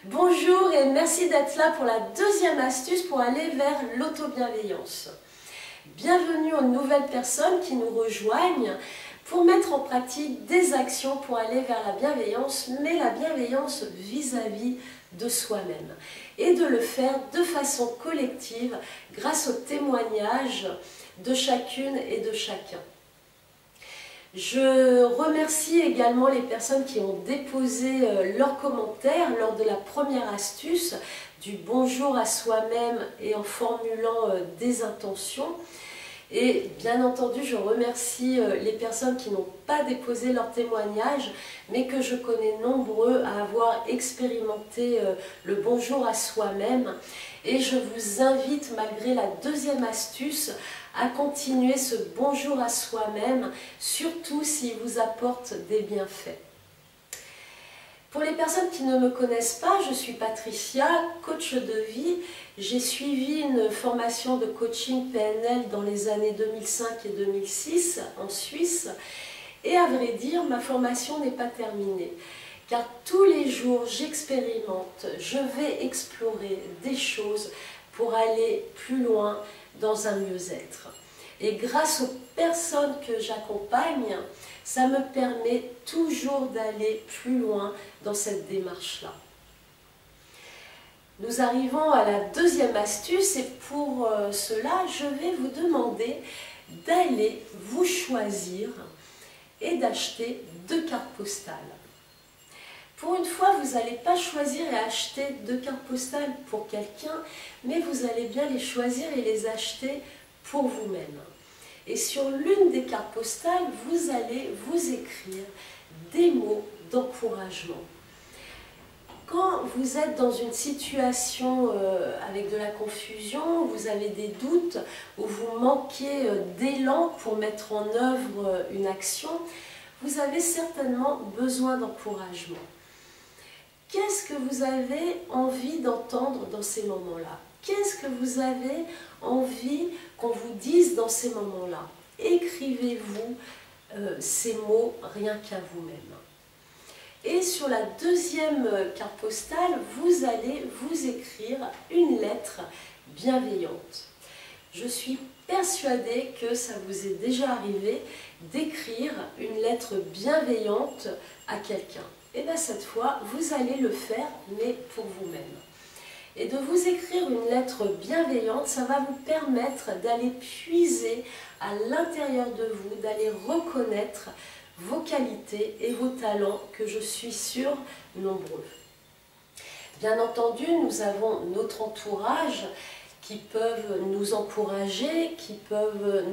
Bonjour et merci d'être là pour la deuxième astuce pour aller vers l'auto-bienveillance. Bienvenue aux nouvelles personnes qui nous rejoignent pour mettre en pratique des actions pour aller vers la bienveillance, mais la bienveillance vis-à-vis de soi-même. Et de le faire de façon collective grâce au témoignage de chacune et de chacun. Je remercie également les personnes qui ont déposé leurs commentaires lors de la première astuce du bonjour à soi-même et en formulant des intentions. Et bien entendu, je remercie les personnes qui n'ont pas déposé leur témoignage, mais que je connais nombreux à avoir expérimenté le bonjour à soi-même. Et je vous invite, malgré la deuxième astuce, à continuer ce bonjour à soi-même, surtout s'il vous apporte des bienfaits. Pour les personnes qui ne me connaissent pas, je suis Patricia, coach de vie. J'ai suivi une formation de coaching PNL dans les années 2005 et 2006 en Suisse. Et à vrai dire, ma formation n'est pas terminée. Car tous les jours, j'expérimente, je vais explorer des choses pour aller plus loin dans un mieux-être. Et grâce aux personnes que j'accompagne, ça me permet toujours d'aller plus loin dans cette démarche-là. Nous arrivons à la deuxième astuce et pour cela, je vais vous demander d'aller vous choisir et d'acheter 2 cartes postales. Pour une fois, vous n'allez pas choisir et acheter 2 cartes postales pour quelqu'un, mais vous allez bien les choisir et les acheter pour vous-même. Et sur l'une des cartes postales, vous allez vous écrire des mots d'encouragement. Quand vous êtes dans une situation avec de la confusion, vous avez des doutes, ou vous manquez d'élan pour mettre en œuvre une action, vous avez certainement besoin d'encouragement. Qu'est-ce que vous avez envie d'entendre dans ces moments-là? Qu'est-ce que vous avez envie qu'on vous dise dans ces moments-là? Écrivez-vous ces mots rien qu'à vous-même. Et sur la deuxième carte postale, vous allez vous écrire une lettre bienveillante. Je suis persuadée que ça vous est déjà arrivé d'écrire une lettre bienveillante à quelqu'un. Et bien cette fois, vous allez le faire, mais pour vous-même. Et de vous écrire une lettre bienveillante, ça va vous permettre d'aller puiser à l'intérieur de vous, d'aller reconnaître vos qualités et vos talents que je suis sûre nombreux. Bien entendu, nous avons notre entourage qui peuvent nous encourager, qui peuvent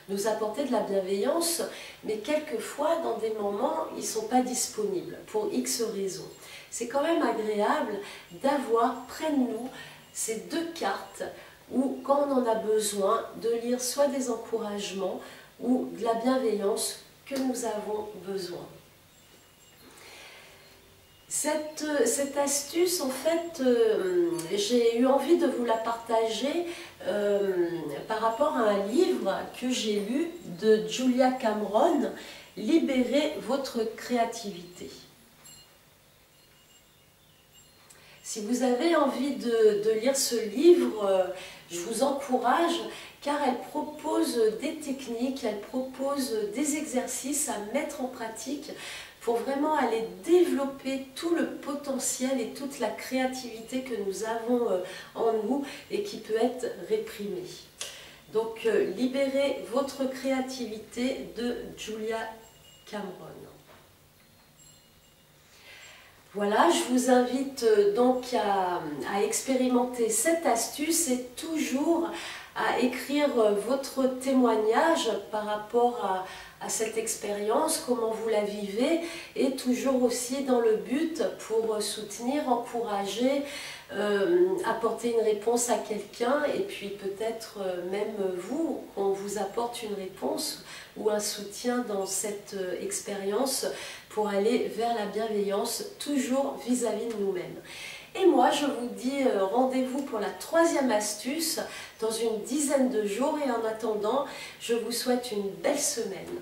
nous apporter de la bienveillance, mais quelquefois, dans des moments, ils ne sont pas disponibles pour X raisons. C'est quand même agréable d'avoir près de nous ces 2 cartes où, quand on en a besoin, de lire soit des encouragements ou de la bienveillance que nous avons besoin. Cette astuce, en fait, j'ai eu envie de vous la partager par rapport à un livre que j'ai lu de Julia Cameron, « Libérez votre créativité ». Si vous avez envie de lire ce livre, je vous encourage car elle propose des techniques, elle propose des exercices à mettre en pratique pour vraiment aller développer tout le potentiel et toute la créativité que nous avons en nous et qui peut être réprimée. Donc, libérez votre créativité de Julia Cameron. Voilà, je vous invite donc à expérimenter cette astuce et toujours à écrire votre témoignage par rapport à cette expérience, comment vous la vivez, et toujours aussi dans le but pour soutenir, encourager, apporter une réponse à quelqu'un, et puis peut-être même vous, qu'on vous apporte une réponse ou un soutien dans cette expérience pour aller vers la bienveillance, toujours vis-à-vis de nous-mêmes. Et moi, je vous dis rendez-vous pour la 3e astuce dans une dizaine de jours. Et en attendant, je vous souhaite une belle semaine.